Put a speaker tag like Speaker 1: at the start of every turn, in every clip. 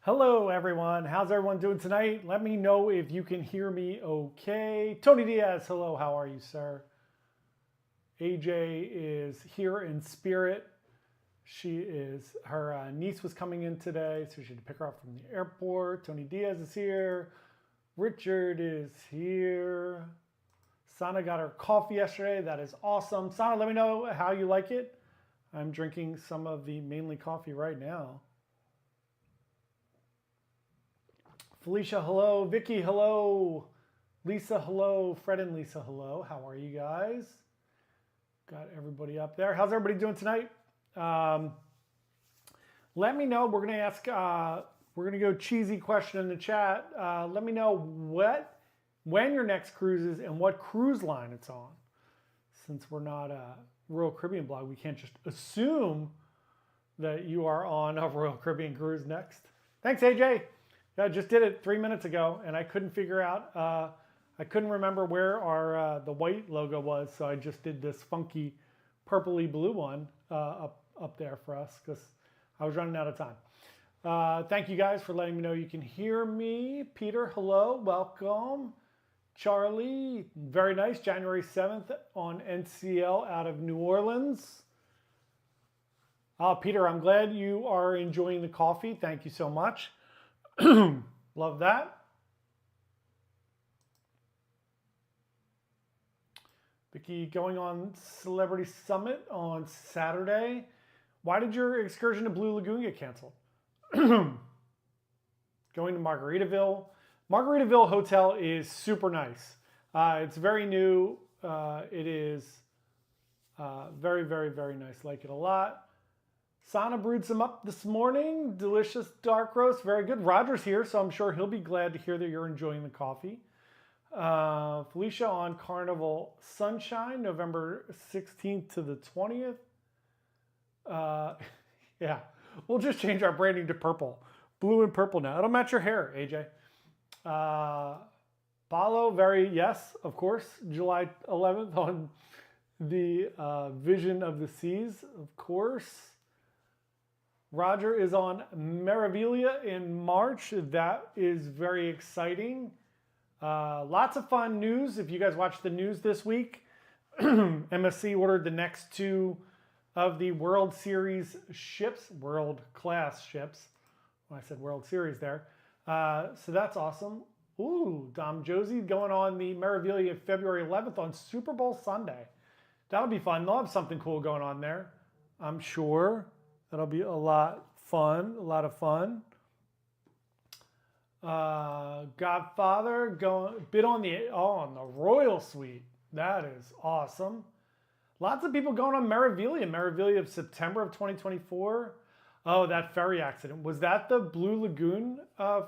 Speaker 1: Hello everyone, how's everyone doing tonight? Let me know if you can hear me okay. Tony Diaz, hello, how are you, sir? AJ is here in spirit. Her niece was coming in today, so she had to pick her up from the airport. Tony Diaz is here. Richard is here. Sana got her coffee yesterday, that is awesome. Sana, let me know how you like it. I'm drinking some of the mainly coffee right now. Felicia, hello. Vicky, hello. Lisa, hello. Fred and Lisa, hello. How are you guys? Got everybody up there. How's everybody doing tonight? Let me know. We're going to ask, we're going to go cheesy question in the chat. Let me know when your next cruise is and what cruise line it's on. Since we're not a Royal Caribbean blog, we can't just assume that you are on a Royal Caribbean cruise next. Thanks, AJ. I just did it 3 minutes ago, and I couldn't figure out, I couldn't remember where our the white logo was, so I just did this funky purpley blue one up there for us because I was running out of time. Thank you guys for letting me know you can hear me. Peter, hello, welcome. Charlie, very nice, January 7th on NCL out of New Orleans. Peter, I'm glad you are enjoying the coffee. Thank you so much. Love that. Vicky, going on Celebrity Summit on Saturday. Why did your excursion to Blue Lagoon get canceled? Going to Margaritaville. Margaritaville Hotel is super nice. It's very new. It is very, very, very nice. Like it a lot. Sana brewed some up this morning. Delicious dark roast. Very good. Roger's here, so I'm sure he'll be glad to hear that you're enjoying the coffee. Felicia on Carnival Sunshine, November 16th to the 20th. Yeah, we'll just change our branding to purple. Blue and purple now. It'll match your hair, AJ. Paulo, yes, of course. July 11th on the Vision of the Seas, of course. Roger is on Meraviglia in March. That is very exciting. Lots of fun news. If you guys watched the news this week, MSC ordered the next two of the World Series ships, world-class ships. Well, I said World Series there. So that's awesome. Ooh, Dom Josie going on the Meraviglia February 11th on Super Bowl Sunday. That'll be fun. They'll have something cool going on there, I'm sure. That'll be a lot of fun. Godfather bid on the Royal Suite. That is awesome. Lots of people going on Meraviglia of September of 2024. Oh, that ferry accident. Was that the Blue Lagoon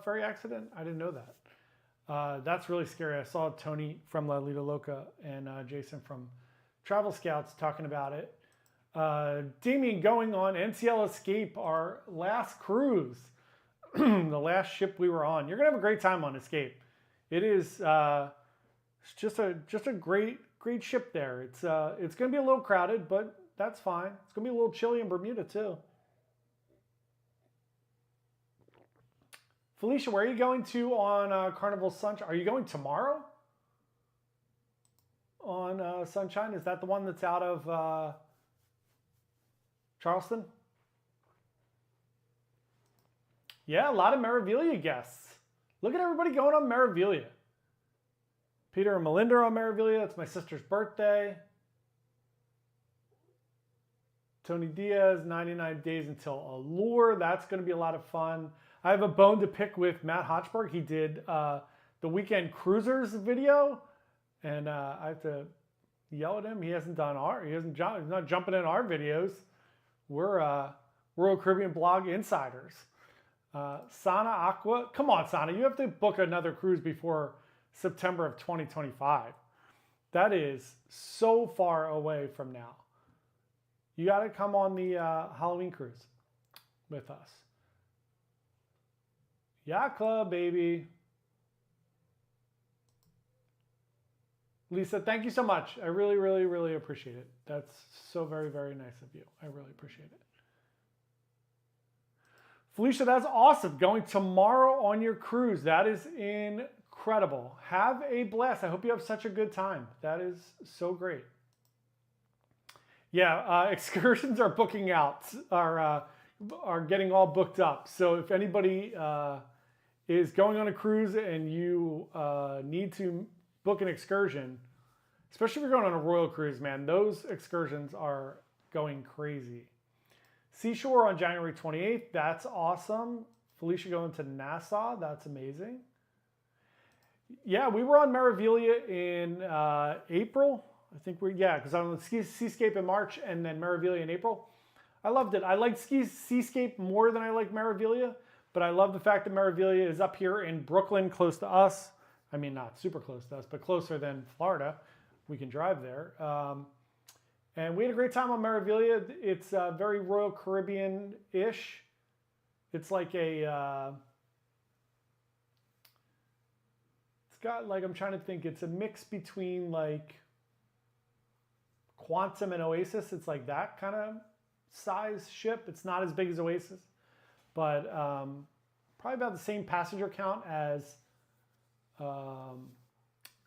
Speaker 1: ferry accident? I didn't know that. That's really scary. I saw Tony from La Lita Loca and Jason from Travel Scouts talking about it. Damien going on NCL Escape, our last cruise, the last ship we were on. You're gonna have a great time on Escape. It is it's just a great ship there. It's gonna be a little crowded, but that's fine. It's gonna be a little chilly in Bermuda too. Felicia, where are you going to on Carnival Sunshine? Are you going tomorrow on Sunshine? Is that the one that's out of Charleston? Yeah, a lot of Meraviglia guests. Look at everybody going on Meraviglia. Peter and Melinda are on Meraviglia. It's my sister's birthday. Tony Diaz, 99 Days Until Allure. That's going to be a lot of fun. I have a bone to pick with Matt Hochberg. He did the Weekend Cruisers video, and I have to yell at him. He's not jumping in our videos. We're Royal Caribbean blog insiders. Sana Aqua. Come on, Sana. You have to book another cruise before September of 2025. That is so far away from now. You got to come on the Halloween cruise with us. Yacht Club, baby. Lisa, thank you so much. I really, really, really appreciate it. That's so very, very nice of you. I really appreciate it. Felicia, that's awesome. Going tomorrow on your cruise. That is incredible. Have a blast. I hope you have such a good time. That is so great. Yeah, excursions are booking out, are getting all booked up. So if anybody is going on a cruise and you need to book an excursion, especially if you're going on a royal cruise, man, those excursions are going crazy. Seashore on January 28th. That's awesome. Felicia going to Nassau. That's amazing. Yeah, we were on Meraviglia in April. I think because I was on Seascape in March and then Meraviglia in April. I loved it. I liked Seascape more than I liked Meraviglia, but I love the fact that Meraviglia is up here in Brooklyn, close to us. I mean, not super close to us, but closer than Florida. We can drive there. And we had a great time on Meraviglia. It's very Royal Caribbean-ish. It's like it's got like, I'm trying to think, it's a mix between like Quantum and Oasis. It's like that kind of size ship. It's not as big as Oasis, but probably about the same passenger count as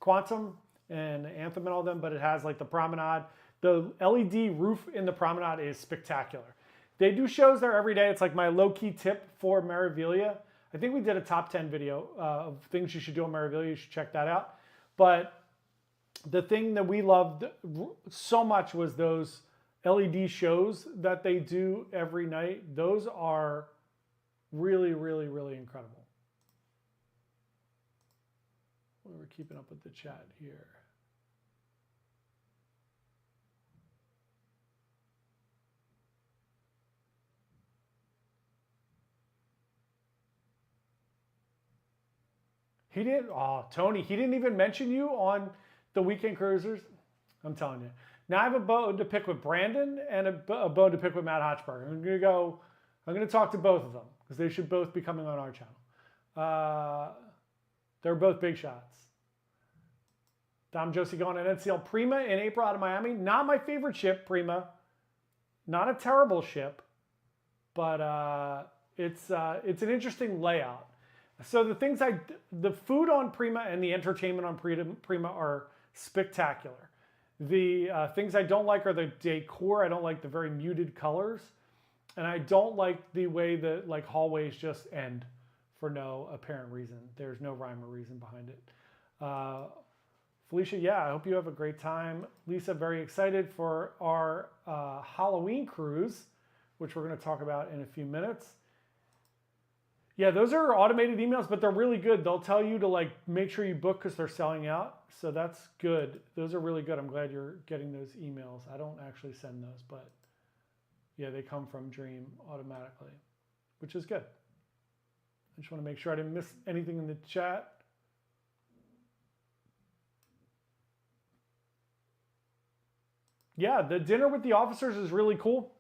Speaker 1: Quantum and Anthem and all them, but it has like the promenade. The LED roof in the promenade is spectacular. They do shows there every day. It's like my low-key tip for Meraviglia. I think we did a top 10 video of things you should do on Meraviglia. You should check that out. But the thing that we loved so much was those LED shows that they do every night. Those are really, really, really incredible. We're keeping up with the chat here. He didn't, Tony, he didn't even mention you on the weekend cruisers. I'm telling you. Now I have a bone to pick with Brandon and a bone to pick with Matt Hotchberg. I'm going to talk to both of them because they should both be coming on our channel. They're both big shots. Dom Josie going on NCL Prima in April out of Miami. Not my favorite ship, Prima. Not a terrible ship, but it's an interesting layout. So the food on Prima and the entertainment on Prima are spectacular. The things I don't like are the decor. I don't like the very muted colors. And I don't like the way that like hallways just end for no apparent reason. There's no rhyme or reason behind it. Felicia, yeah, I hope you have a great time. Lisa, very excited for our Halloween cruise, which we're going to talk about in a few minutes. Yeah, those are automated emails, but they're really good. They'll tell you to like make sure you book because they're selling out. So that's good. Those are really good. I'm glad you're getting those emails. I don't actually send those, but yeah, they come from Dream automatically, which is good. I just want to make sure I didn't miss anything in the chat. Yeah, the dinner with the officers is really cool.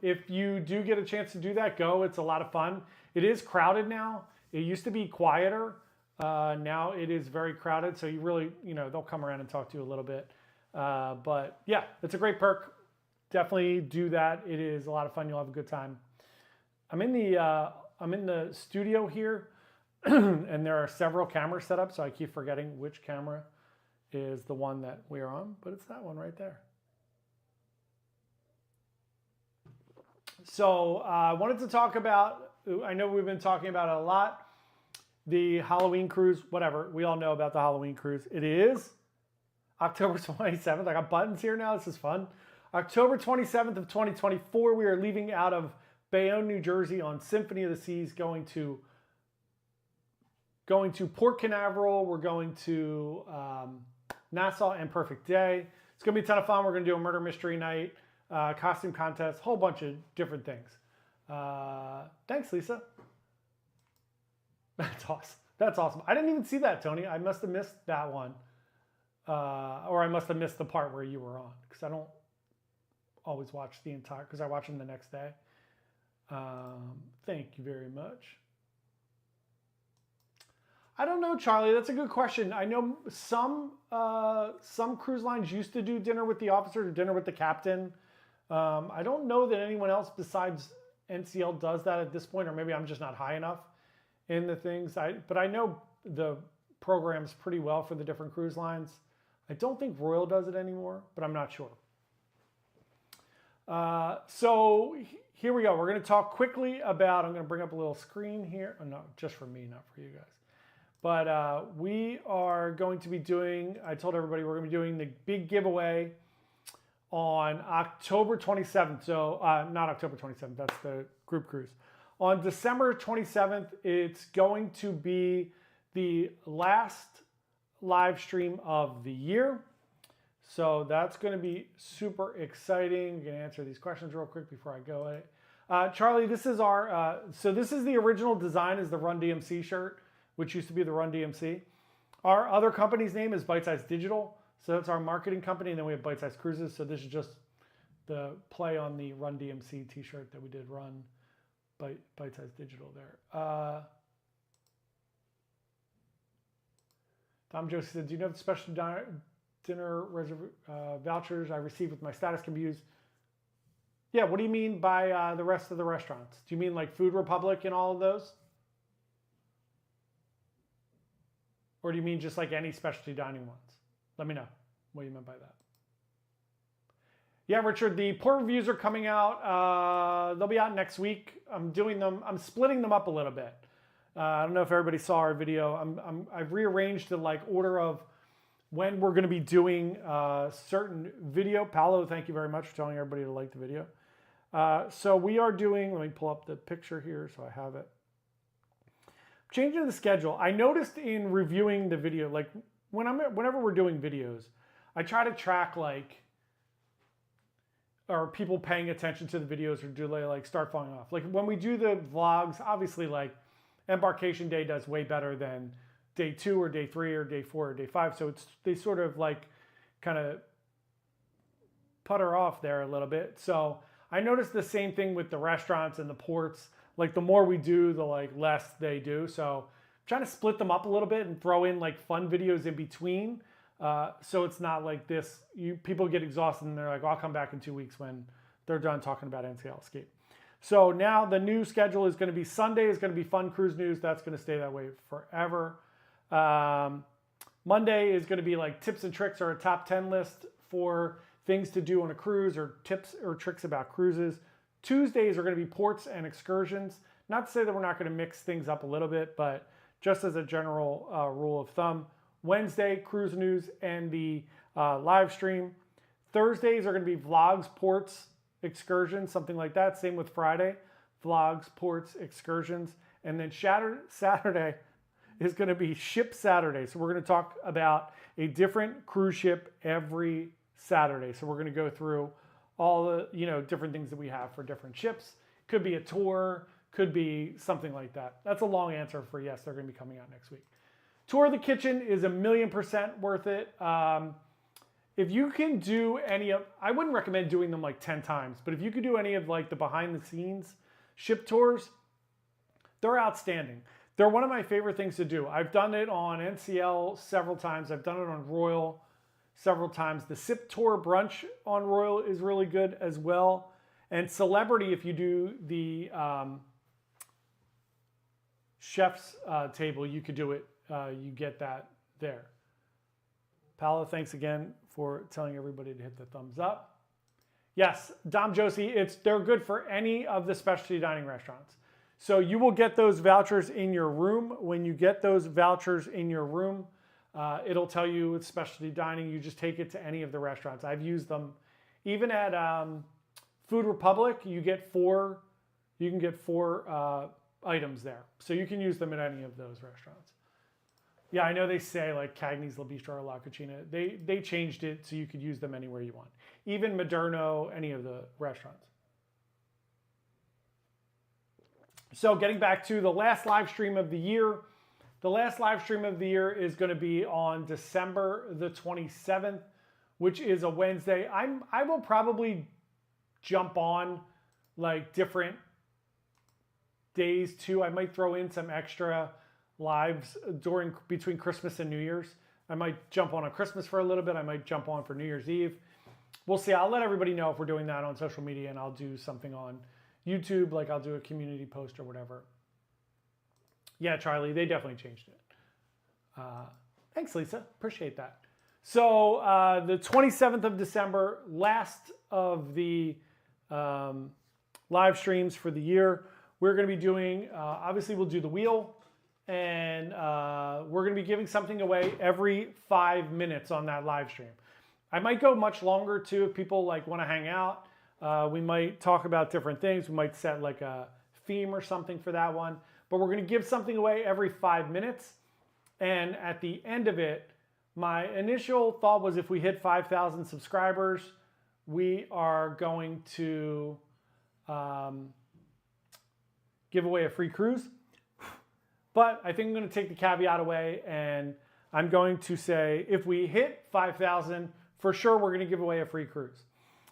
Speaker 1: If you do get a chance to do that, go. It's a lot of fun. It is crowded now. It used to be quieter. Now it is very crowded. So you really, they'll come around and talk to you a little bit. But yeah, it's a great perk. Definitely do that. It is a lot of fun. You'll have a good time. I'm in the studio here and there are several cameras set up. So I keep forgetting which camera is the one that we're on, but it's that one right there. So I wanted to talk about, I know we've been talking about it a lot, the Halloween cruise, whatever. We all know about the Halloween cruise. It is October 27th. I got buttons here now. This is fun. October 27th of 2024, we are leaving out of Bayonne, New Jersey on Symphony of the Seas, going to Port Canaveral. We're going to Nassau and Perfect Day. It's going to be a ton of fun. We're going to do a murder mystery night. Costume contest, whole bunch of different things. Thanks, Lisa. That's awesome. That's awesome. I didn't even see that, Tony. I must have missed that one. Or I must have missed the part where you were on, because I don't always watch the entire, because I watch them the next day. Thank you very much. I don't know, Charlie. That's a good question. I know some cruise lines used to do dinner with the officers or dinner with the captain. I don't know that anyone else besides NCL does that at this point, or maybe I'm just not high enough in the things. But I know the programs pretty well for the different cruise lines. I don't think Royal does it anymore, but I'm not sure. So here we go. We're going to talk quickly about, I'm going to bring up a little screen here. Oh, no, just for me, not for you guys. But we are going to be doing, I told everybody we're going to be doing the big giveaway on October 27th. So not October 27th, that's the group cruise. On December 27th, it's going to be the last live stream of the year. So that's going to be super exciting. I'm going to answer these questions real quick before I go. Charlie, this is our, so this is the original design, is the Run DMC shirt, which used to be the Run DMC. Our other company's name is Byte Size Digital. So that's our marketing company. And then we have Byte Size Cruises. So this is just the play on the Run DMC t-shirt that we did run Byte Size Digital there. Tom Josie said, do you know if the special dinner vouchers I received with my status can be used? Yeah, what do you mean by the rest of the restaurants? Do you mean like Food Republic and all of those? Or do you mean just like any specialty dining ones? Let me know what you meant by that. Yeah, Richard, the port reviews are coming out. They'll be out next week. I'm splitting them up a little bit. I don't know if everybody saw our video. I've rearranged the order of when we're going to be doing certain video. Paolo, thank you very much for telling everybody to like the video. So we are doing, let me pull up the picture here so I have it. Changing the schedule. I noticed in reviewing the video, like whenever we're doing videos, I try to track are people paying attention to the videos, or do they start falling off? Like when we do the vlogs, obviously embarkation day does way better than day 2 or day 3 or day 4 or day 5. So they sort of kind of putter off there a little bit. So I noticed the same thing with the restaurants and the ports. Like the more we do, the less they do. So I'm trying to split them up a little bit and throw in fun videos in between. So it's not like this. People get exhausted and they're like, I'll come back in 2 weeks when they're done talking about NCL Escape. So now the new schedule is going to be Sunday is going to be Fun Cruise News. That's going to stay that way forever. Monday is going to be tips and tricks, or a top 10 list for things to do on a cruise, or tips or tricks about cruises. Tuesdays are going to be ports and excursions. Not to say that we're not going to mix things up a little bit, but just as a general rule of thumb. Wednesday, cruise news and the live stream. Thursdays are going to be vlogs, ports, excursions, something like that. Same with Friday, vlogs, ports, excursions. And then Saturday is going to be Ship Saturday. So we're going to talk about a different cruise ship every Saturday. So we're going to go through all the different things that we have for different ships. Could be a tour, could be something like that. That's a long answer for yes, they're going to be coming out next week. Tour of the Kitchen is 1,000,000% worth it. If you can do any of, I wouldn't recommend doing them 10 times, but if you could do any of the behind the scenes ship tours, they're outstanding. They're one of my favorite things to do. I've done it on NCL several times. I've done it on Royal several times. The SIP Tour Brunch on Royal is really good as well. And Celebrity, if you do the chef's table, you could do it. You get that there. Paolo, thanks again for telling everybody to hit the thumbs up. Yes, Dom Josie, they're good for any of the specialty dining restaurants. So you will get those vouchers in your room. When you get those vouchers in your room, it'll tell you it's specialty dining. You just take it to any of the restaurants. I've used them. Even at Food Republic, you can get four items there. So you can use them at any of those restaurants. Yeah, I know they say Cagney's, La Bistro, or La Cucina. They changed it so you could use them anywhere you want. Even Moderno, any of the restaurants. So getting back to the last live stream of the year. The last live stream of the year is going to be on December the 27th, which is a Wednesday. I will probably jump on different days too. I might throw in some extra lives between Christmas and New Year's. I might jump on Christmas for a little bit. I might jump on for New Year's Eve. We'll see. I'll let everybody know if we're doing that on social media, and I'll do something on YouTube, like I'll do a community post or whatever. Yeah, Charlie, they definitely changed it. Thanks, Lisa. Appreciate that. So the 27th of December, last of the live streams for the year. We're going to be doing, obviously we'll do the wheel, and we're going to be giving something away every 5 minutes on that live stream. I might go much longer too if people like want to hang out. We might talk about different things. We might set like a theme or something for that one. But we're going to give something away every 5 minutes. And at the end of it, my initial thought was if we hit 5,000 subscribers, we are going to give away a free cruise. But I think I'm going to take the caveat away, and I'm going to say if we hit 5,000, for sure we're going to give away a free cruise.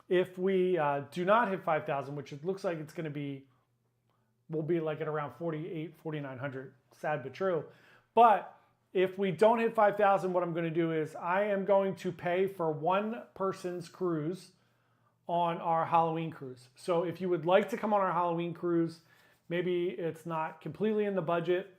Speaker 1: If we do not hit 5,000, which it looks like it's going to be, we'll be like at around 4,800, 4,900, sad but true. But if we don't hit 5,000, what I'm going to do is I am going to pay for one person's cruise on our Halloween cruise. So if you would like to come on our Halloween cruise, maybe it's not completely in the budget.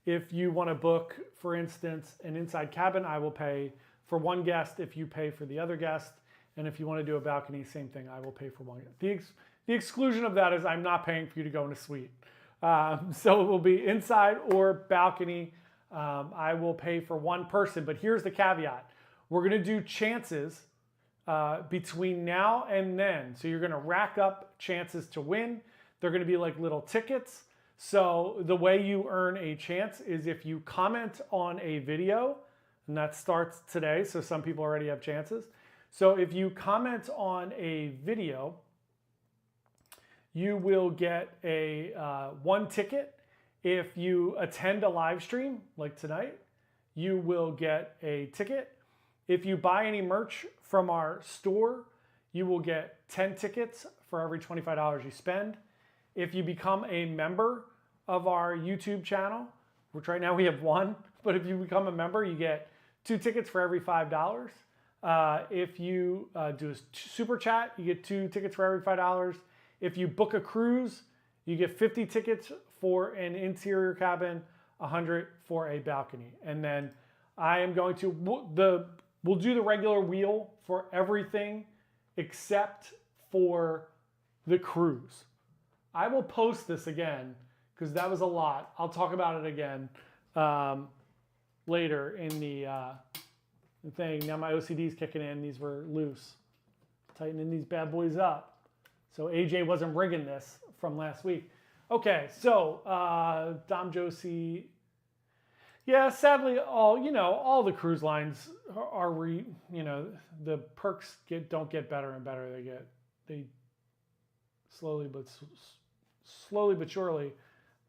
Speaker 1: If you want to book, for instance, an inside cabin, I will pay for one guest if you pay for the other guest. And if you want to do a balcony, same thing, I will pay for one. The exclusion of that is I'm not paying for you to go in a suite. So it will be inside or balcony. I will pay for one person, but here's the caveat. We're going to do chances between now and then. So you're going to rack up chances to win. They're going to be like little tickets. So the way you earn a chance is if you comment on a video, and that starts today, so some people already have chances. So if you comment on a video, you will get a one ticket. If you attend a live stream like tonight, you will get a ticket. If you buy any merch from our store, you will get 10 tickets for every $25 you spend. If you become a member of our YouTube channel, which right now we have one, but if you become a member, you get 2 tickets for every $5. If you do a super chat, you get 2 tickets for every $5. If you book a cruise, you get 50 tickets for an interior cabin, 100 for a balcony. And then I am going to, we'll do the regular wheel for everything except for the cruise. I will post this again because that was a lot. I'll talk about it again later in the thing. Now my OCD is kicking in. These were loose. Tightening these bad boys up. So AJ wasn't rigging this from last week. Okay, so Dom Josie. Yeah, sadly, all the cruise lines are the perks don't get better and better. They slowly but surely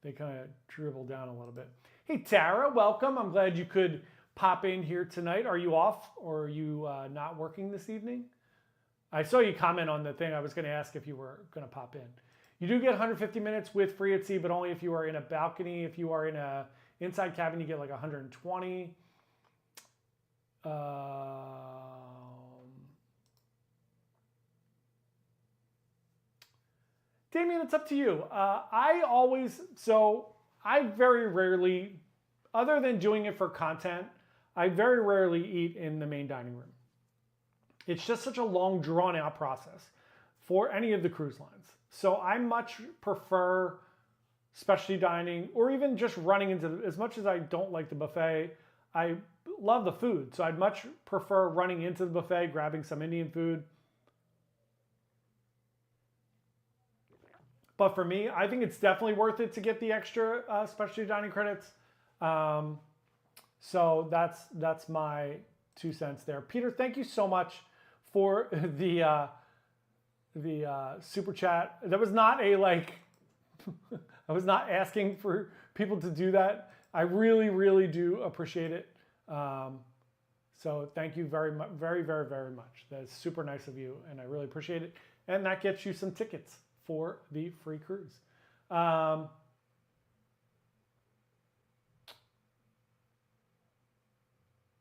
Speaker 1: they kind of dribble down a little bit. Hey Tara, welcome. I'm glad you could pop in here tonight. Are you off or are you not working this evening? I saw you comment on the thing. I was going to ask if you were going to pop in. You do get 150 minutes with free at sea, but only if you are in a balcony. If you are in a inside cabin, you get like 120. Damien, it's up to you. I very rarely, other than doing it for content, I very rarely eat in the main dining room. It's just such a long, drawn-out process for any of the cruise lines. So I much prefer specialty dining or even just running into, as much as I don't like the buffet, I love the food. So I'd much prefer running into the buffet, grabbing some Indian food. But for me, I think it's definitely worth it to get the extra specialty dining credits. So that's my 2 cents there. Peter, thank you so much for the super chat. That was not I was not asking for people to do that. I really, really do appreciate it. So thank you very much, very, very, very much. That's super nice of you, and I really appreciate it. And that gets you some tickets for the free cruise.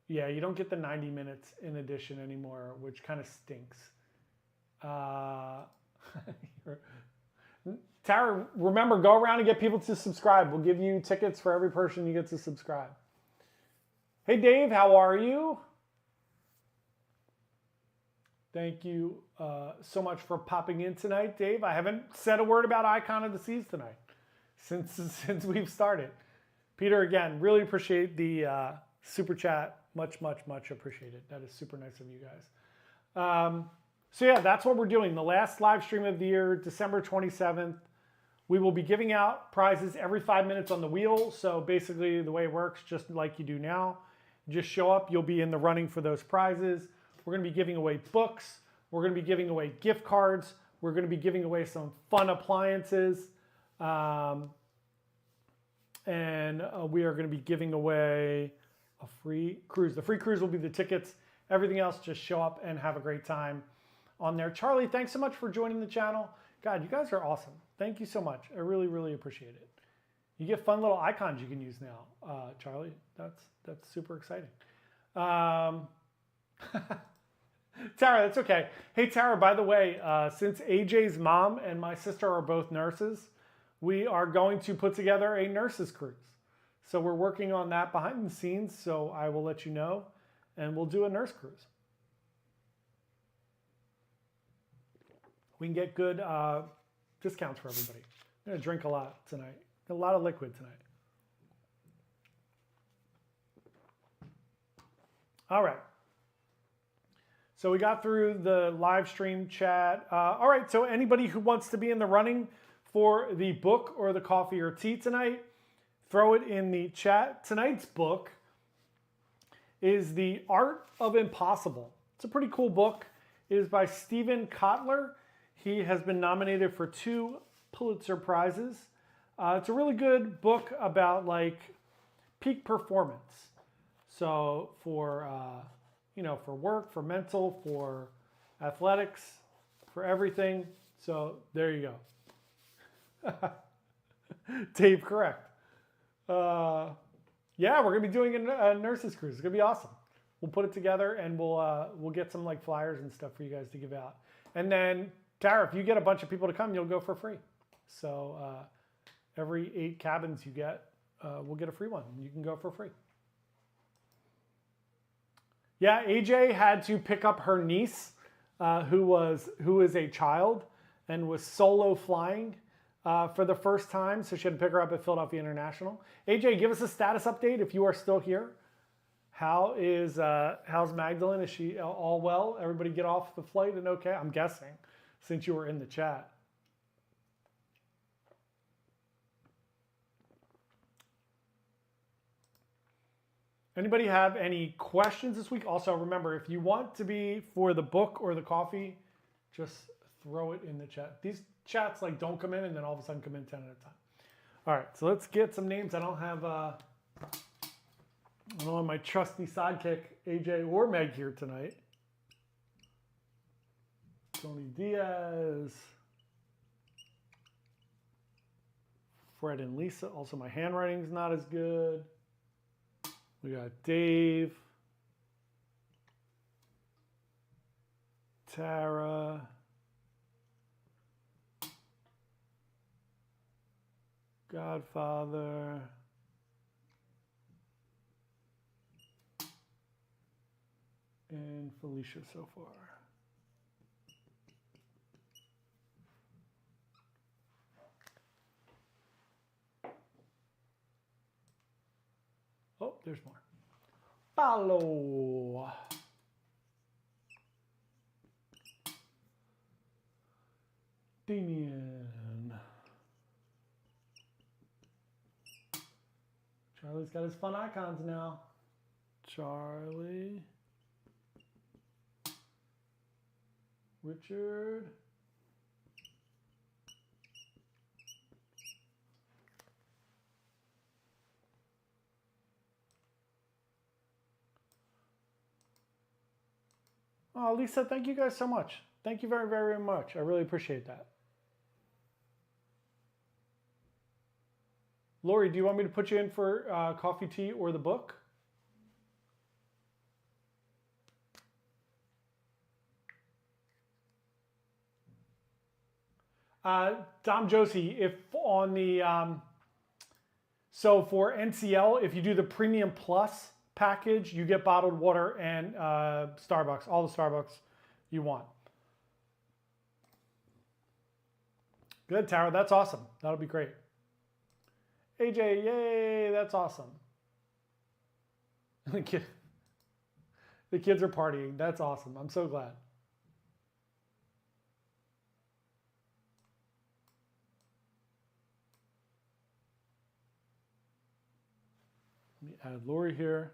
Speaker 1: Yeah, you don't get the 90 minutes in addition anymore, which kind of stinks. Tara, remember, go around and get people to subscribe. We'll give you tickets for every person you get to subscribe. Hey, Dave, how are you? Thank you so much for popping in tonight, Dave. I haven't said a word about Icon of the Seas tonight since we've started. Peter, again, really appreciate the super chat. Much, much, much appreciated. That is super nice of you guys. So yeah, that's what we're doing. The last live stream of the year, December 27th. We will be giving out prizes every 5 minutes on the wheel. So basically the way it works, just like you do now, just show up. You'll be in the running for those prizes. We're going to be giving away books. We're going to be giving away gift cards. We're going to be giving away some fun appliances. And we are going to be giving away a free cruise. The free cruise will be the tickets. Everything else, just show up and have a great time on there. Charlie, thanks so much for joining the channel. God, you guys are awesome. Thank you so much. I really, really appreciate it. You get fun little icons you can use now, Charlie. That's super exciting. Tara, that's okay. Hey, Tara, by the way, since AJ's mom and my sister are both nurses, we are going to put together a nurses cruise. So we're working on that behind the scenes, so I will let you know, and we'll do a nurse cruise. We can get good discounts for everybody. I'm going to drink a lot tonight. A lot of liquid tonight. All right. So we got through the live stream chat. All right, so anybody who wants to be in the running for the book or the coffee or tea tonight, throw it in the chat. Tonight's book is The Art of Impossible. It's a pretty cool book. It is by Stephen Kotler. He has been nominated for 2 Pulitzer Prizes. It's a really good book about like peak performance. So for for work, for mental, for athletics, for everything. So there you go. Dave, correct. Yeah, we're gonna be doing a nurses cruise. It's gonna be awesome. We'll put it together and we'll get some like flyers and stuff for you guys to give out. And then Tara, if you get a bunch of people to come, you'll go for free. So every 8 cabins you get, we'll get a free one. You can go for free. Yeah, AJ had to pick up her niece, who is a child and was solo flying for the first time. So she had to pick her up at Philadelphia International. AJ, give us a status update if you are still here. How's Magdalene? Is she all well? Everybody get off the flight and okay? I'm guessing, since you were in the chat. Anybody have any questions this week? Also, remember, if you want to be for the book or the coffee, just throw it in the chat. These chats like don't come in and then all of a sudden come in 10 at a time. All right, so let's get some names. I don't have my trusty sidekick, AJ or Meg here tonight. Tony Diaz. Fred and Lisa. Also, my handwriting's not as good. We got Dave, Tara, Godfather, and Felicia so far. Oh, there's more. Paolo. Damien. Charlie's got his fun icons now. Charlie. Richard. Oh, Lisa, thank you guys so much. Thank you very, very much. I really appreciate that. Lori, do you want me to put you in for coffee, tea, or the book? Dom Josie, if on the, so for NCL, if you do the Premium Plus package, you get bottled water and Starbucks, all the Starbucks you want. Good, Tara, that's awesome. That'll be great. AJ, yay, that's awesome. The kids are partying. That's awesome. I'm so glad. Let me add Lori here.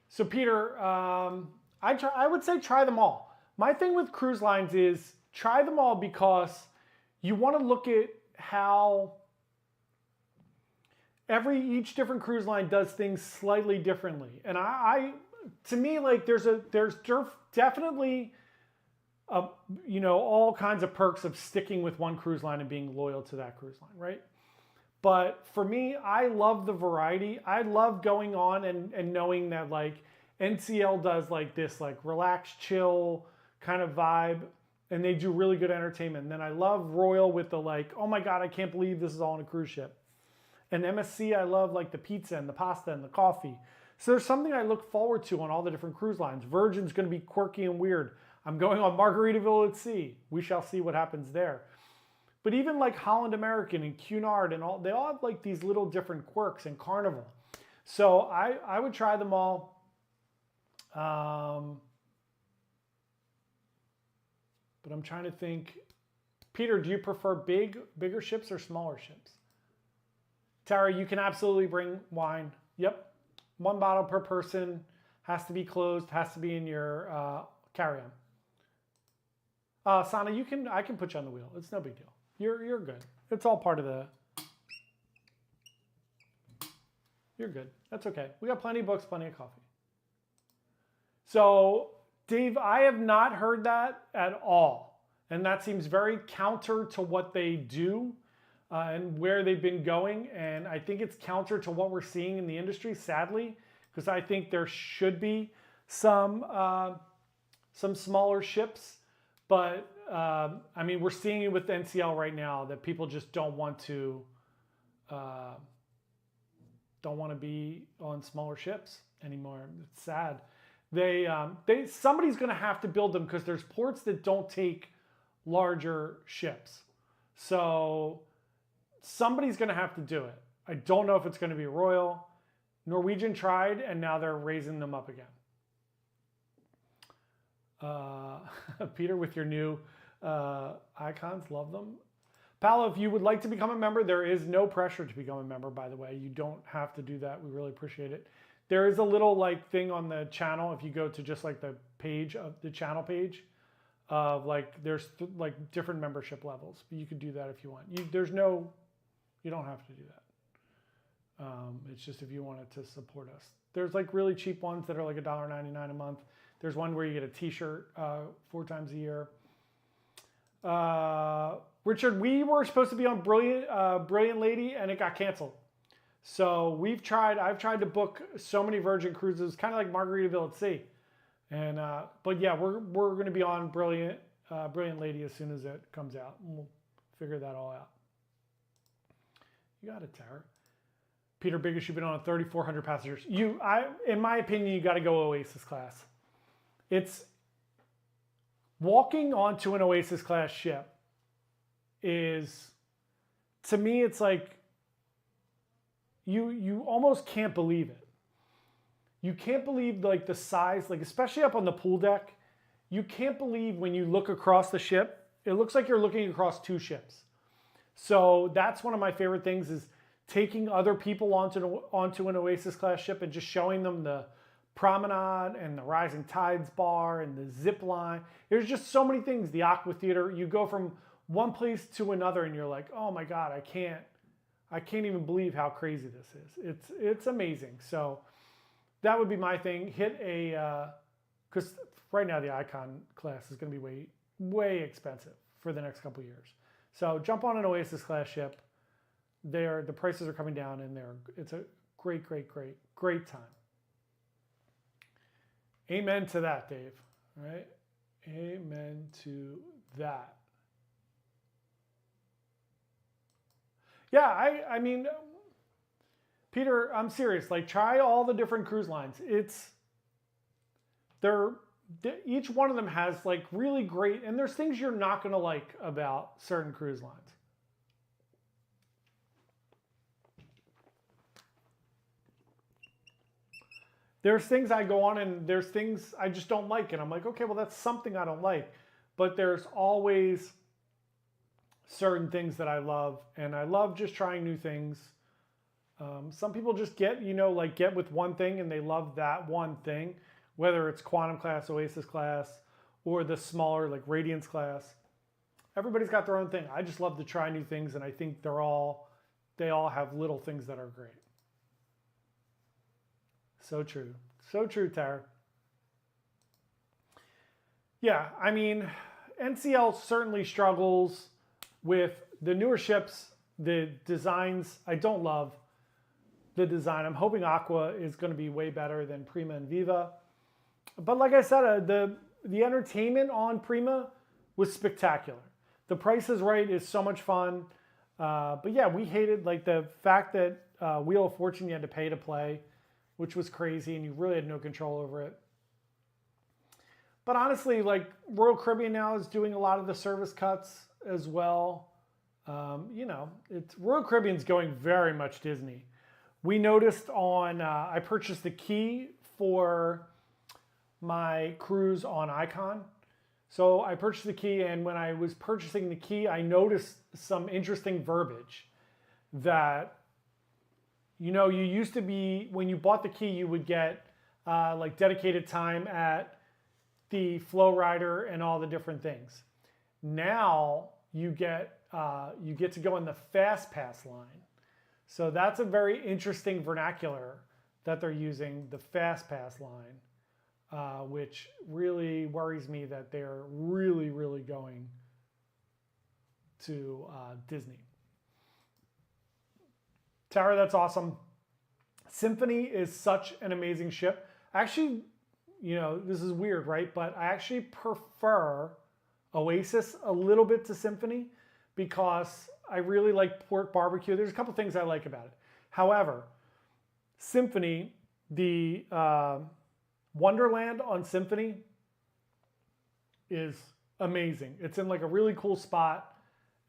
Speaker 1: So Peter, I would say try them all. My thing with cruise lines is try them all because you want to look at how each different cruise line does things slightly differently. And to me, like there's definitely all kinds of perks of sticking with one cruise line and being loyal to that cruise line, right? But for me, I love the variety. I love going on and knowing that like NCL does like this like relaxed, chill kind of vibe, and they do really good entertainment. And then I love Royal with the like, oh my God, I can't believe this is all on a cruise ship. And MSC, I love like the pizza and the pasta and the coffee. So there's something I look forward to on all the different cruise lines. Virgin's going to be quirky and weird. I'm going on Margaritaville at sea. We shall see what happens there. But even like Holland American and Cunard and all, they all have like these little different quirks, and Carnival. So I would try them all. But I'm trying to think. Peter, do you prefer bigger ships or smaller ships? Tara, you can absolutely bring wine. Yep. 1 bottle per person. Has to be closed. Has to be in your carry-on. Sana, I can put you on the wheel. It's no big deal. You're good. It's all part of the... You're good. That's okay. We got plenty of books, plenty of coffee. So, Dave, I have not heard that at all. And that seems very counter to what they do and where they've been going. And I think it's counter to what we're seeing in the industry, sadly, because I think there should be some smaller ships. But, I mean, we're seeing it with NCL right now that people just don't want to be on smaller ships anymore. It's sad. Somebody's going to have to build them because there's ports that don't take larger ships. So somebody's going to have to do it. I don't know if it's going to be Royal. Norwegian tried, and now they're raising them up again. Peter, with your new icons, love them. Paolo, if you would like to become a member, there is no pressure to become a member, by the way. You don't have to do that. We really appreciate it. There is a little like thing on the channel if you go to just like the page of the channel page of like there's like different membership levels. But you could do that if you want. You don't have to do that. It's just if you wanted to support us. There's like really cheap ones that are like $1.99 a month. There's one where you get a t-shirt 4 times a year. Richard, we were supposed to be on Brilliant Lady and it got canceled. So I've tried to book so many Virgin cruises, kind of like Margaritaville at sea. And, but yeah, we're going to be on Brilliant Lady as soon as it comes out. And we'll figure that all out. You got it, Tara. Peter, biggest you've been on 3,400 passengers. In my opinion, you got to go Oasis class. It's walking onto an Oasis class ship is, to me, it's like you almost can't believe it. You can't believe like the size, like especially up on the pool deck. You can't believe when you look across the ship, it looks like you're looking across 2 ships. So that's one of my favorite things is taking other people onto an Oasis class ship and just showing them the promenade and the Rising Tides bar and the zip line. There's just so many things. The Aqua Theater. You go from one place to another and you're like, oh my God, I can't even believe how crazy this is. It's amazing. So that would be my thing. Hit because right now the Icon class is going to be way expensive for the next couple of years. So jump on an Oasis class ship. The prices are coming down and it's a great time. Amen to that, Dave. All right. Amen to that. Yeah, I mean, Peter, I'm serious. Like, try all the different cruise lines. Each one of them has like really great, and there's things you're not going to like about certain cruise lines. There's things I go on and there's things I just don't like. And I'm like, okay, well, that's something I don't like. But there's always certain things that I love. And I love just trying new things. Some people just get with one thing and they love that one thing, whether it's Quantum class, Oasis class, or the smaller like Radiance class. Everybody's got their own thing. I just love to try new things. And I think they all have little things that are great. So true. So true, Tara. Yeah, I mean, NCL certainly struggles with the newer ships, the designs. I don't love the design. I'm hoping Aqua is going to be way better than Prima and Viva. But like I said, the entertainment on Prima was spectacular. The Price is Right is so much fun. But yeah, we hated like the fact that Wheel of Fortune you had to pay to play, which was crazy, and you really had no control over it. But honestly, like Royal Caribbean now is doing a lot of the service cuts as well. Royal Caribbean's going very much Disney. We noticed I purchased the key for my cruise on Icon. So I purchased the key, and when I was purchasing the key, I noticed some interesting verbiage that, you used to be, when you bought the key, you would get like dedicated time at the Flow Rider and all the different things. Now you get to go in the Fast Pass line. So that's a very interesting vernacular that they're using, the Fast Pass line, which really worries me that they're really, really going to Disney. Tara, that's awesome. Symphony is such an amazing ship. Actually, this is weird, right? But I actually prefer Oasis a little bit to Symphony because I really like pork barbecue. There's a couple things I like about it. However, Symphony, the Wonderland on Symphony is amazing. It's in like a really cool spot.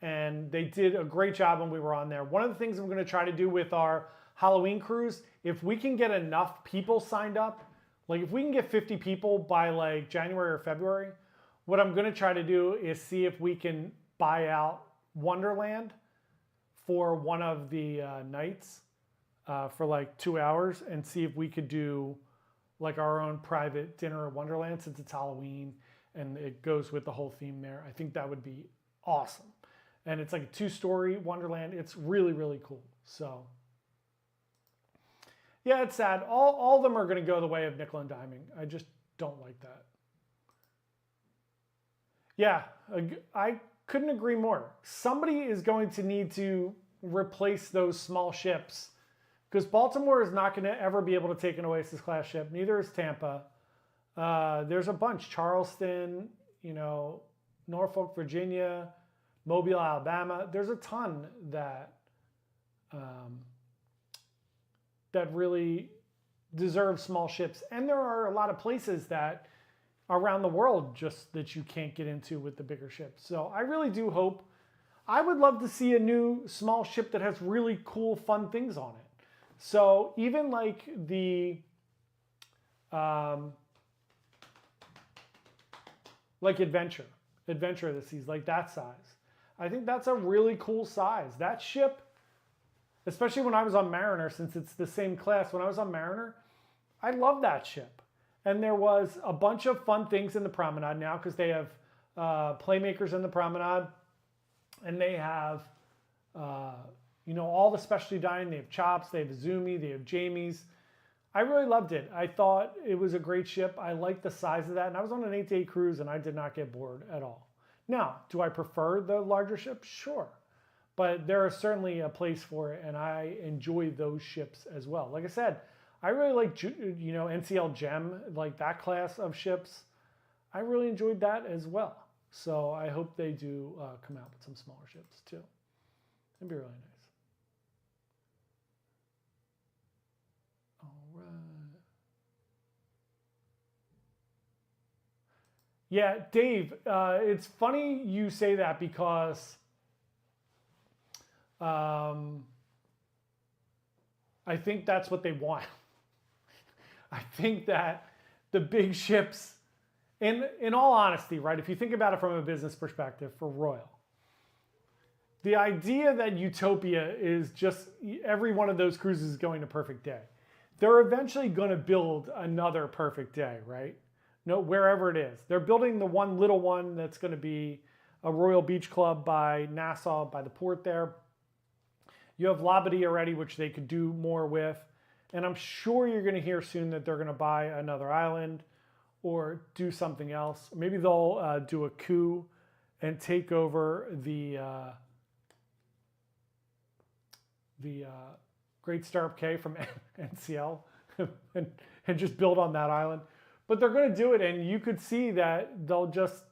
Speaker 1: And they did a great job when we were on there. One of the things I'm going to try to do with our Halloween cruise, if we can get enough people signed up, like if we can get 50 people by like January or February, what I'm going to try to do is see if we can buy out Wonderland for one of the nights for like 2 hours and see if we could do like our own private dinner at Wonderland since it's Halloween and it goes with the whole theme there. I think that would be awesome. And it's like a 2-story Wonderland. It's really, really cool. So, yeah, it's sad. All of them are going to go the way of nickel and diming. I just don't like that. Yeah, I couldn't agree more. Somebody is going to need to replace those small ships because Baltimore is not going to ever be able to take an Oasis class ship. Neither is Tampa. There's a bunch. Charleston, Norfolk, Virginia, Mobile, Alabama. There's a ton that really deserve small ships. And there are a lot of places that around the world just that you can't get into with the bigger ships. So I really do hope, I would love to see a new small ship that has really cool, fun things on it. So even like the, like Adventure of the Seas, like that size. I think that's a really cool size. That ship, especially when I was on Mariner, since it's the same class, when I was on Mariner, I love that ship. And there was a bunch of fun things in the Promenade now because they have Playmakers in the Promenade. And they have, all the specialty dining. They have Chops, they have Izumi, they have Jamie's. I really loved it. I thought it was a great ship. I liked the size of that. And I was on an 8-day cruise and I did not get bored at all. Now, do I prefer the larger ships? Sure. But there is certainly a place for it, and I enjoy those ships as well. Like I said, I really like, NCL Gem, like that class of ships. I really enjoyed that as well. So I hope they do come out with some smaller ships too. It'd be really nice. All right. Yeah, Dave, it's funny you say that because I think that's what they want. I think that the big ships, in all honesty, right, if you think about it from a business perspective for Royal, the idea that Utopia is just every one of those cruises is going to Perfect Day. They're eventually going to build another Perfect Day, right? No, wherever it is. They're building the one little one that's going to be a Royal Beach Club by Nassau, by the port there. You have Labadee already, which they could do more with. And I'm sure you're going to hear soon that they're going to buy another island or do something else. Maybe they'll do a coup and take over the Great Stirrup Cay from NCL and just build on that island. But they're going to do it, and you could see that they'll just,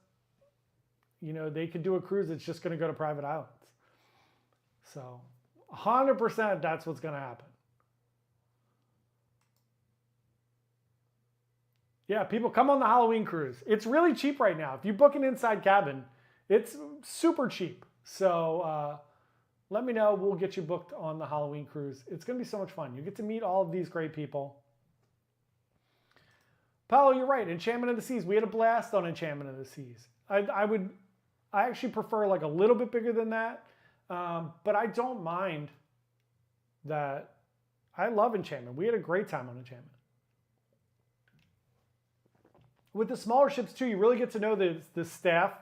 Speaker 1: they could do a cruise that's just going to go to private islands. So 100% that's what's going to happen. Yeah, people come on the Halloween cruise. It's really cheap right now. If you book an inside cabin, it's super cheap. So let me know. We'll get you booked on the Halloween cruise. It's going to be so much fun. You get to meet all of these great people. Paolo, you're right. Enchantment of the Seas. We had a blast on Enchantment of the Seas. I actually prefer like a little bit bigger than that. But I don't mind that. I love Enchantment. We had a great time on Enchantment. With the smaller ships too, you really get to know the staff,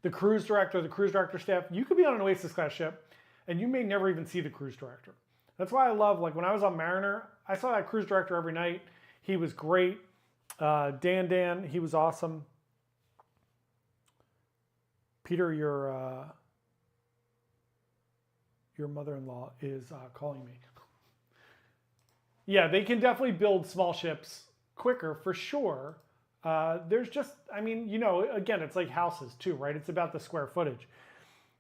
Speaker 1: the cruise director staff. You could be on an Oasis class ship and you may never even see the cruise director. That's why I love, like when I was on Mariner, I saw that cruise director every night. He was great. Dan, he was awesome. Peter, your mother-in-law is calling me. Yeah, they can definitely build small ships quicker for sure. There's just, again, it's like houses too, right? It's about the square footage.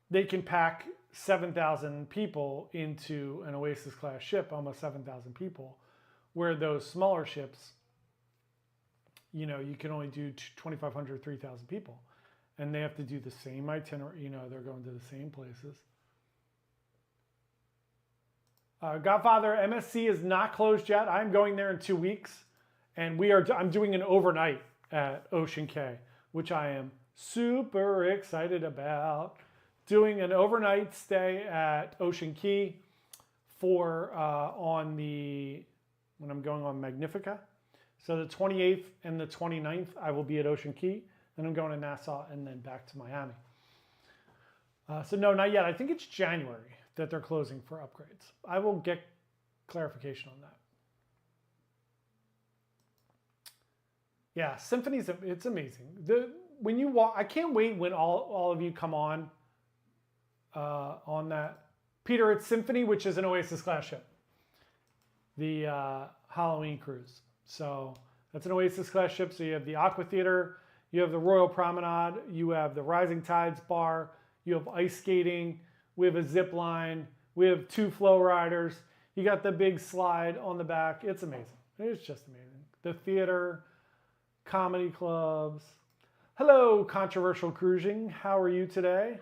Speaker 1: They can pack 7,000 people into an Oasis class ship, almost 7,000 people, where those smaller ships, you can only do 2,500, 3,000 people. And they have to do the same itinerary, they're going to the same places. Godfather, MSC is not closed yet. I'm going there in 2 weeks. And I'm doing an overnight at Ocean Cay, which I am super excited about. Doing an overnight stay at Ocean Cay when I'm going on Magnifica. So the 28th and the 29th, I will be at Ocean Cay. Then I'm going to Nassau and then back to Miami. So no, not yet. I think it's January that they're closing for upgrades. I will get clarification on that. Yeah, Symphony's, it's amazing. When you walk, I can't wait when all of you come on that. Peter, it's Symphony, which is an Oasis class ship. The Halloween cruise. So that's an Oasis class ship. So you have the Aqua Theater, you have the Royal Promenade, you have the Rising Tides bar, you have ice skating, we have a zip line, we have 2 flow riders, you got the big slide on the back. It's amazing. It's just amazing. The theater, comedy clubs. Hello, Controversial Cruising. How are you today?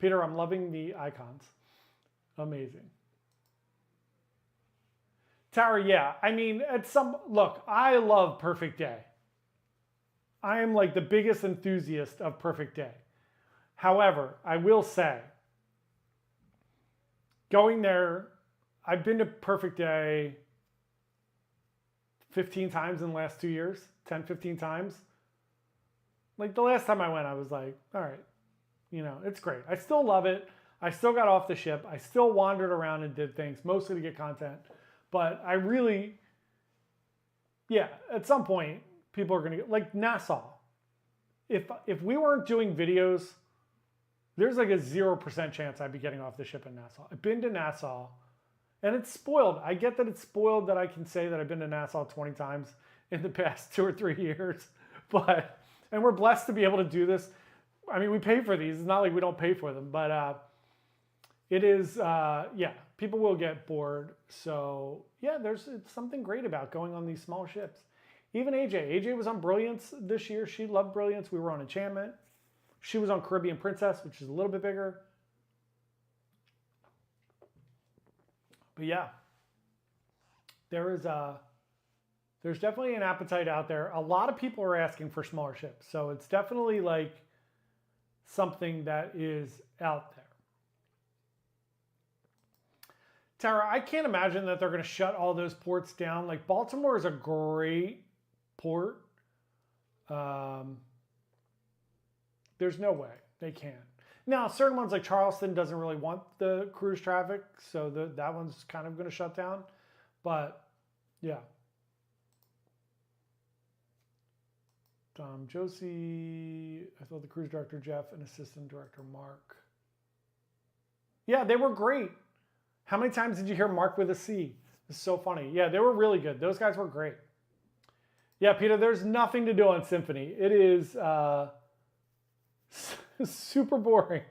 Speaker 1: Peter, I'm loving the icons. Amazing. Tara, yeah. Look, I love Perfect Day. I am like the biggest enthusiast of Perfect Day. However, I will say, going there, I've been to Perfect Day 15 times in the last 2 years, 10, 15 times. Like the last time I went, I was like, all right, it's great. I still love it. I still got off the ship. I still wandered around and did things, mostly to get content. But I really, at some point, people are going to get, like Nassau. If we weren't doing videos, there's like a 0% chance I'd be getting off the ship in Nassau. I've been to Nassau, And it's spoiled. I get that it's spoiled that I can say that I've been to Nassau 20 times in the past 2 or 3 years. And we're blessed to be able to do this. I mean, we pay for these. It's not like we don't pay for them, but it is, yeah, people will get bored. So yeah, there's something great about going on these small ships. Even AJ was on Brilliance this year. She loved Brilliance. We were on Enchantment. She was on Caribbean Princess, which is a little bit bigger. But yeah, there's definitely an appetite out there. A lot of people are asking for smaller ships. So it's definitely like something that is out there. Tara, I can't imagine that they're going to shut all those ports down. Like Baltimore is a great port. There's no way they can. Now, certain ones like Charleston doesn't really want the cruise traffic, so that one's kind of going to shut down. But yeah. Josie, I thought the cruise director Jeff and assistant director Mark. Yeah, they were great. How many times did you hear Mark with a C? It's so funny. Yeah, they were really good. Those guys were great. Yeah, Peter, there's nothing to do on Symphony. It is super boring.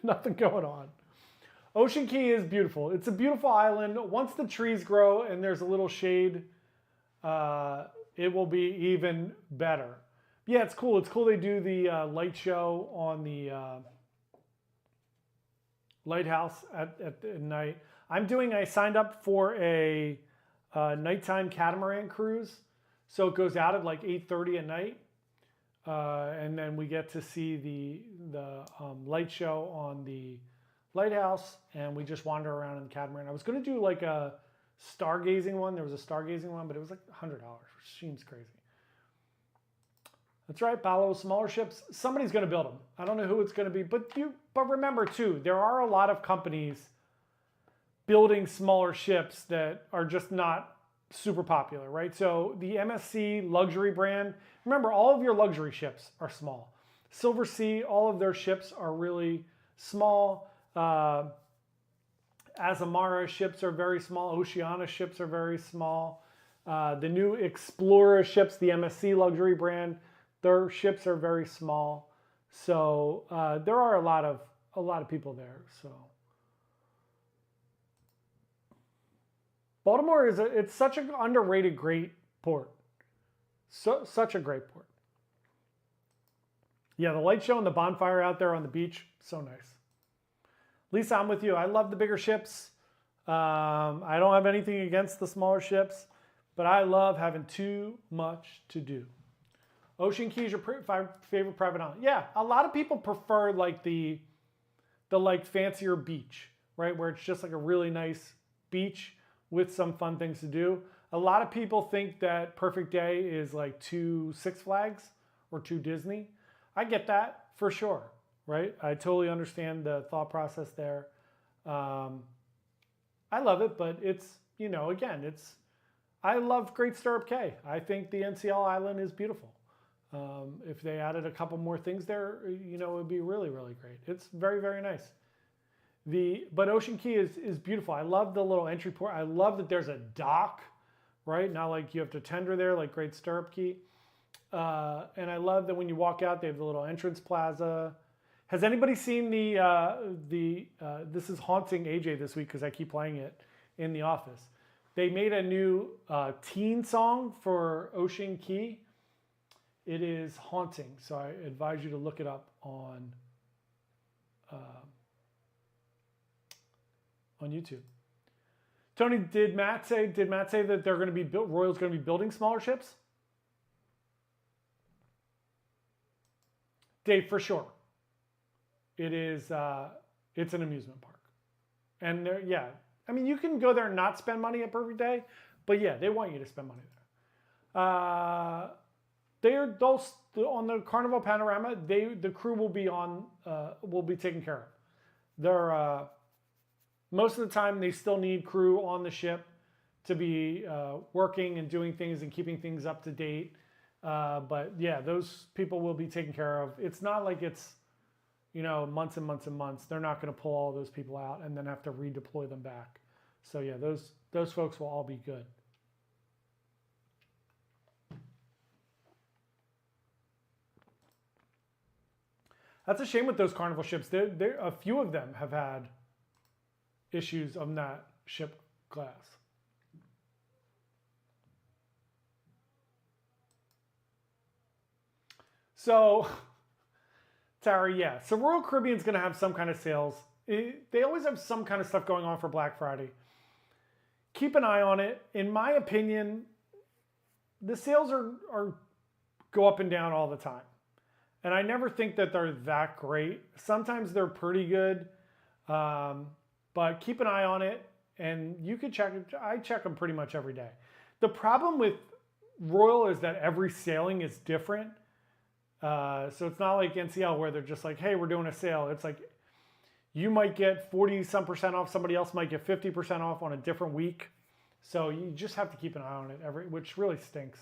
Speaker 1: Nothing going on. Ocean Key is beautiful. It's a beautiful island. Once the trees grow and there's a little shade, it will be even better. Yeah, it's cool. It's cool they do the light show on the lighthouse at night. I signed up for a nighttime catamaran cruise. So it goes out at like 8:30 at night. And then we get to see the light show on the lighthouse, and we just wander around in the catamaran. I was going to do like a stargazing one. There was a stargazing one, but it was like $100, which seems crazy. That's right, Paolo. Smaller ships. Somebody's going to build them. I don't know who it's going to be, but remember too, there are a lot of companies building smaller ships that are just not super popular, right? So the MSC luxury brand, remember all of your luxury ships are small. Silver Sea, all of their ships are really small. Azamara ships are very small. Oceana ships are very small. The new Explorer ships, the MSC luxury brand, their ships are very small. So there are a lot of people there. So Baltimore it's such an underrated great port. Such a great port. Yeah, the light show and the bonfire out there on the beach, so nice. Lisa, I'm with you. I love the bigger ships. I don't have anything against the smaller ships, but I love having too much to do. Ocean Key is your favorite private island. Yeah, a lot of people prefer like the like fancier beach, right? Where it's just like a really nice beach with some fun things to do. A lot of people think that Perfect Day is like too Six Flags or too Disney. I get that for sure, right? I totally understand the thought process there. I love it, but it's, you know, again, I love Great Stirrup Cay. I think the NCL Island is beautiful. If they added a couple more things there, you know, it would be really, really great. It's very, very nice. But Ocean Key is beautiful. I love the little entry port. I love that there's a dock, right? Not like you have to tender there like Great Stirrup Cay. And I love that when you walk out, they have the little entrance plaza. Has anybody seen this is haunting AJ this week because I keep playing it in the office. They made a new teen song for Ocean Key. It is haunting, so I advise you to look it up on YouTube. Tony, did Matt say that they're going to be Royal's going to be building smaller ships? Dave, for sure. It is. It's an amusement park, and yeah. I mean, you can go there and not spend money at Perfect Day, but yeah, they want you to spend money there. They'll on the Carnival Panorama. The crew will be taken care of. They're most of the time they still need crew on the ship to be working and doing things and keeping things up to date. But yeah, those people will be taken care of. It's not like it's, you know, months and months and months. They're not going to pull all those people out and then have to redeploy them back. So yeah, those folks will all be good. That's a shame with those Carnival ships. A few of them have had issues on that ship class. So, Tara, yeah. So Royal Caribbean's going to have some kind of sales. They always have some kind of stuff going on for Black Friday. Keep an eye on it. In my opinion, the sales are go up and down all the time. And I never think that they're that great. Sometimes they're pretty good. But keep an eye on it. And you can check it. I check them pretty much every day. The problem with Royal is that every sailing is different. So it's not like NCL where they're just like, hey, we're doing a sale. It's like you might get 40% off. Somebody else might get 50% off on a different week. So you just have to keep an eye on it, which really stinks.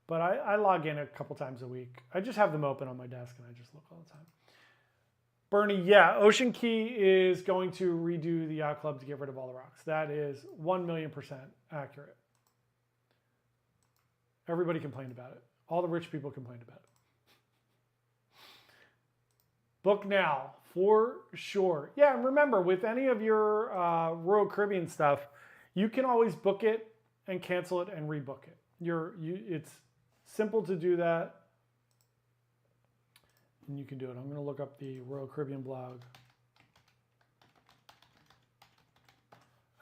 Speaker 1: But I log in a couple times a week. I just have them open on my desk and I just look all the time. Bernie, yeah, Ocean Key is going to redo the yacht club to get rid of all the rocks. That is 1,000,000% accurate. Everybody complained about it. All the rich people complained about it. Book now, for sure. Yeah, and remember, with any of your Royal Caribbean stuff, you can always book it and cancel it and rebook it. It's simple to do that. And you can do it. I'm going to look up the Royal Caribbean blog.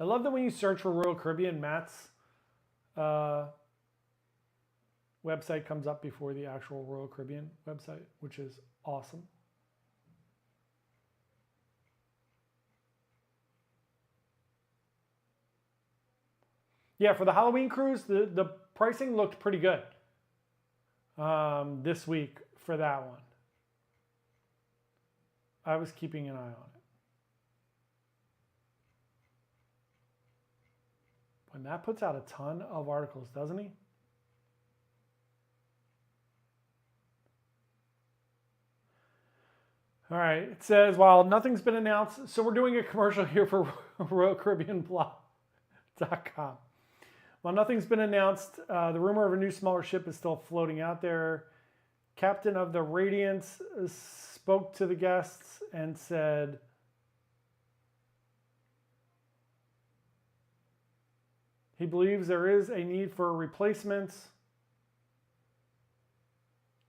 Speaker 1: I love that when you search for Royal Caribbean, Matt's website comes up before the actual Royal Caribbean website, which is awesome. Yeah, for the Halloween cruise, the pricing looked pretty good this week for that one. I was keeping an eye on it. And Matt puts out a ton of articles, doesn't he? All right, it says, while nothing's been announced, so we're doing a commercial here for RoyalCaribbeanBlog.com. While nothing's been announced, the rumor of a new smaller ship is still floating out there. Captain of the Radiance spoke to the guests and said, he believes there is a need for replacements.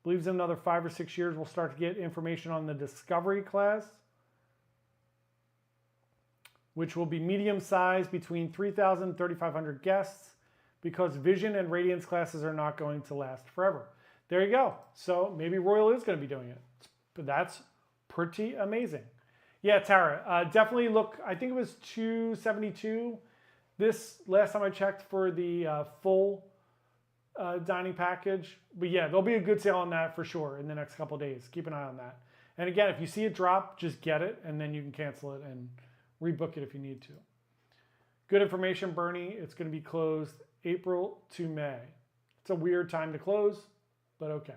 Speaker 1: Believes in another 5 or 6 years we'll start to get information on the Discovery class, which will be medium size between 3,000 and 3,500 guests, because Vision and Radiance classes are not going to last forever. There you go. So maybe Royal is going to be doing it. But that's pretty amazing. Yeah, Tara, definitely look. I think it was $272 this last time I checked for the full dining package. But yeah, there'll be a good sale on that for sure in the next couple of days. Keep an eye on that. And again, if you see it drop, just get it and then you can cancel it and rebook it if you need to. Good information, Bernie. It's going to be closed April to May. It's a weird time to close, but okay.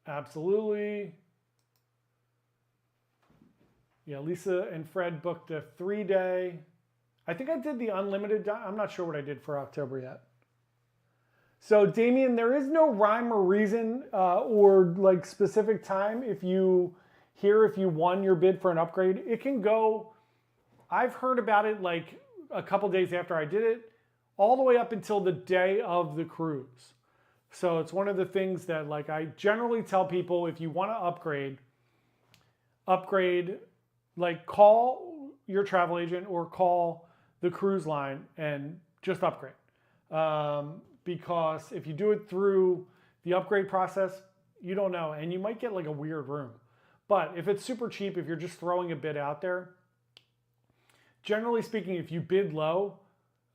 Speaker 1: Absolutely. Yeah, Lisa and Fred booked a 3-day. I think I did the unlimited. I'm not sure what I did for October yet. So Damien, there is no rhyme or reason or like specific time if you won your bid for an upgrade. It can go, I've heard about it like a couple days after I did it, all the way up until the day of the cruise. So it's one of the things that like I generally tell people, if you want to upgrade, like call your travel agent or call the cruise line and just upgrade. Because if you do it through the upgrade process, you don't know, and you might get like a weird room. But if it's super cheap, if you're just throwing a bid out there, generally speaking, if you bid low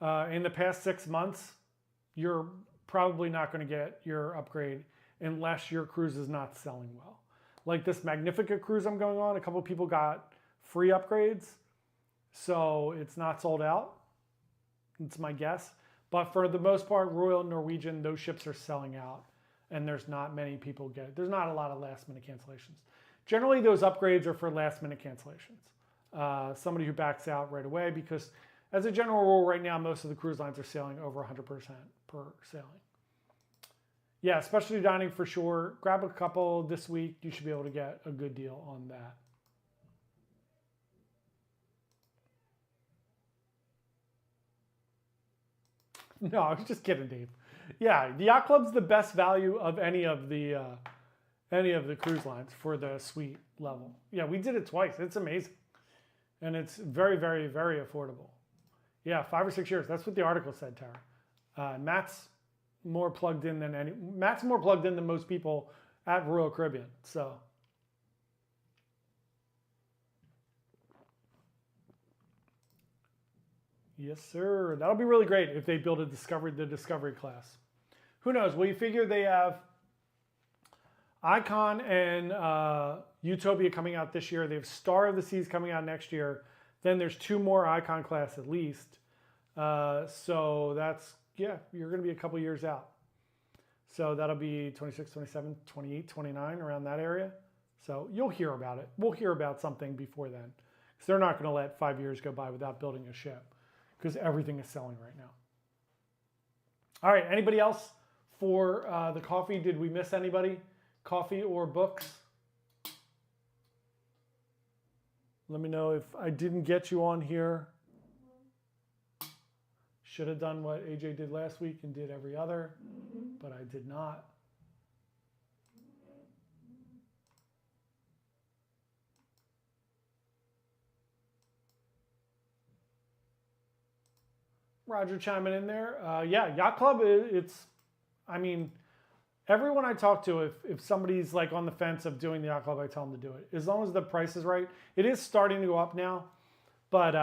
Speaker 1: in the past 6 months, you're probably not going to get your upgrade unless your cruise is not selling well. Like this Magnifica cruise I'm going on, a couple of people got free upgrades, so it's not sold out. It's my guess. But for the most part, Royal and Norwegian, those ships are selling out, and there's not many people there's not a lot of last minute cancellations. Generally, those upgrades are for last minute cancellations. somebody who backs out right away, because as a general rule right now, most of the cruise lines are sailing over 100% per sailing. Yeah, specialty dining for sure. Grab a couple this week. You should be able to get a good deal on that. No, I was just kidding, Dave. Yeah, the Yacht Club's the best value of any of the cruise lines for the suite level. Yeah, we did it twice. It's amazing, and it's very, very, very affordable. Yeah, 5 or 6 years. That's what the article said, Tara. Matt's more plugged in than most people at Royal Caribbean. So. Yes, sir. That'll be really great if they build the Discovery class. Who knows? Well, you figure they have Icon and Utopia coming out this year. They have Star of the Seas coming out next year. Then there's 2 more Icon class at least. So that's, yeah, you're going to be a couple years out. So that'll be 26, 27, 28, 29, around that area. So you'll hear about it. We'll hear about something before then. Because they're not going to let 5 years go by without building a ship, because everything is selling right now. All right, anybody else for the coffee? Did we miss anybody? Coffee or books? Let me know if I didn't get you on here. Should have done what AJ did last week and did every other, but I did not. Roger chiming in there. Yeah, Yacht Club, I mean, everyone I talk to, if somebody's like on the fence of doing the Yacht Club, I tell them to do it. As long as the price is right. It is starting to go up now, but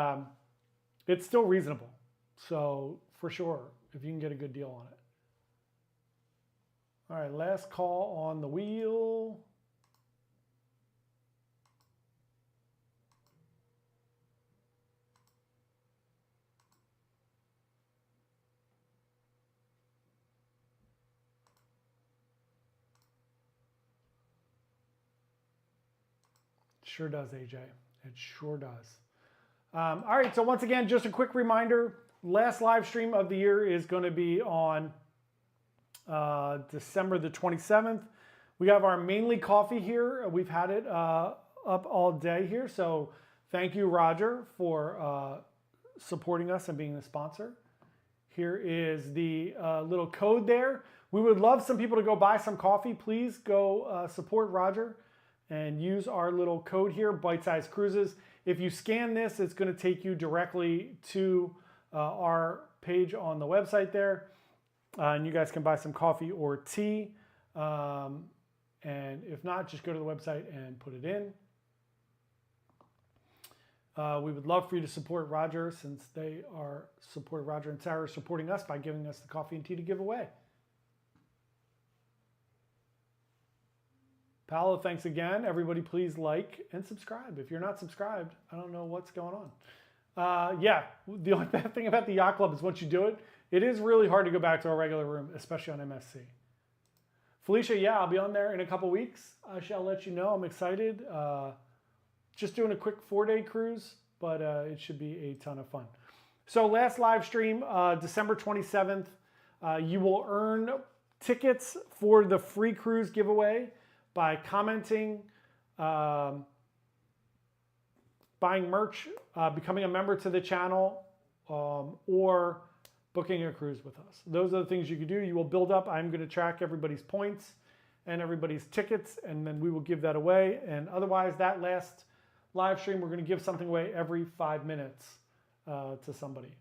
Speaker 1: it's still reasonable. So for sure, if you can get a good deal on it. All right, last call on the wheel. Sure does, AJ. It sure does. All right, so once again, just a quick reminder, last live stream of the year is going to be on December the 27th. We have our Mainly Coffee here. We've had it up all day here, so thank you, Roger, for supporting us and being the sponsor. Here is the little code there. We would love some people to go buy some coffee. Please go support Roger and use our little code here, Bite Size Cruises. If you scan this, it's going to take you directly to our page on the website there. And you guys can buy some coffee or tea. And if not, just go to the website and put it in. We would love for you to support Roger, since they are supporting Roger and Sarah, supporting us by giving us the coffee and tea to give away. Paolo, thanks again. Everybody, please like and subscribe. If you're not subscribed, I don't know what's going on. Yeah, the only bad thing about the Yacht Club is once you do it, it is really hard to go back to a regular room, especially on MSC. Felicia, yeah, I'll be on there in a couple weeks. I shall let you know. I'm excited. Just doing a quick 4-day cruise, but it should be a ton of fun. So last live stream, December 27th, you will earn tickets for the free cruise giveaway by commenting, buying merch, becoming a member to the channel, or booking a cruise with us. Those are the things you can do. You will build up. I'm going to track everybody's points and everybody's tickets, and then we will give that away. And otherwise, that last live stream, we're going to give something away every 5 minutes to somebody.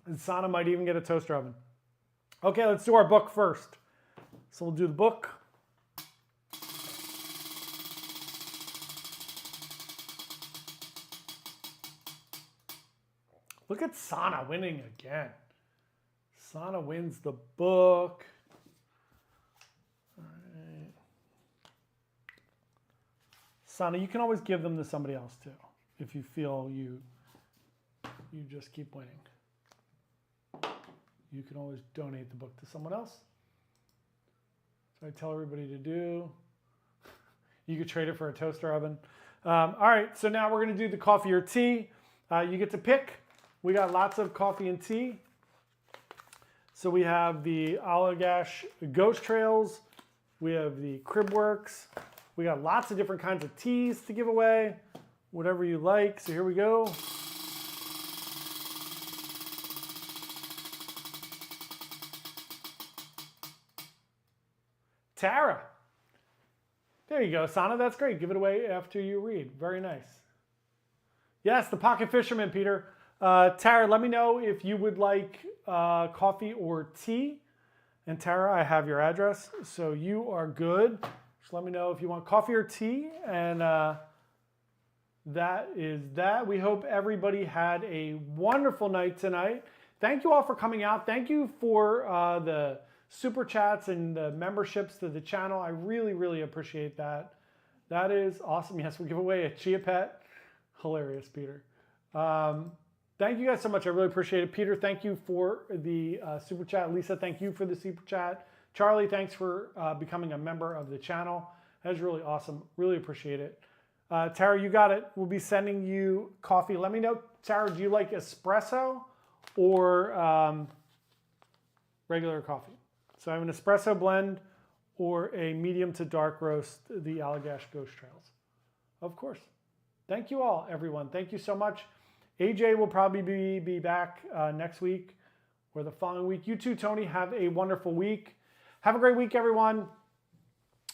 Speaker 1: And Sana might even get a toaster oven. Okay, let's do our book first. So we'll do the book. Look at Sana winning again. Sana wins the book. All right. Sana, you can always give them to somebody else too, if you feel you just keep winning. You can always donate the book to someone else. So I tell everybody to do. You could trade it for a toaster oven. All right, so now we're going to do the coffee or tea. You get to pick. We got lots of coffee and tea. So we have the Allagash Ghost Trails. We have the Cribworks. We got lots of different kinds of teas to give away, whatever you like. So here we go. Tara. There you go, Sana. That's great. Give it away after you read. Very nice. Yes, the Pocket Fisherman, Peter. Tara, let me know if you would like coffee or tea. And Tara, I have your address, so you are good. Just let me know if you want coffee or tea. And that is that. We hope everybody had a wonderful night tonight. Thank you all for coming out. Thank you for the super chats and the memberships to the channel. I really, really appreciate that. That is awesome. Yes, we'll give away a Chia Pet. Hilarious, Peter. Thank you guys so much. I really appreciate it. Peter, thank you for the super chat. Lisa, thank you for the super chat. Charlie, thanks for becoming a member of the channel. That is really awesome. Really appreciate it. Tara, you got it. We'll be sending you coffee. Let me know, Tara, do you like espresso or regular coffee? So I have an espresso blend or a medium to dark roast, the Allagash Ghost Trails. Of course. Thank you all, everyone. Thank you so much. AJ will probably be back next week or the following week. You too, Tony. Have a wonderful week. Have a great week, everyone.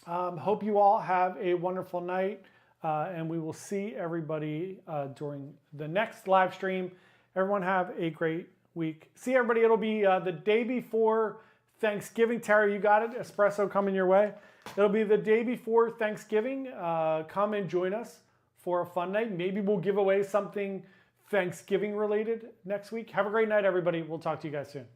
Speaker 1: Hope you all have a wonderful night. And we will see everybody during the next live stream. Everyone have a great week. See everybody. It'll be the day before Thanksgiving. Tara, you got it. Espresso coming your way. It'll be the day before Thanksgiving. Come and join us for a fun night. Maybe we'll give away something Thanksgiving related next week. Have a great night, everybody. We'll talk to you guys soon.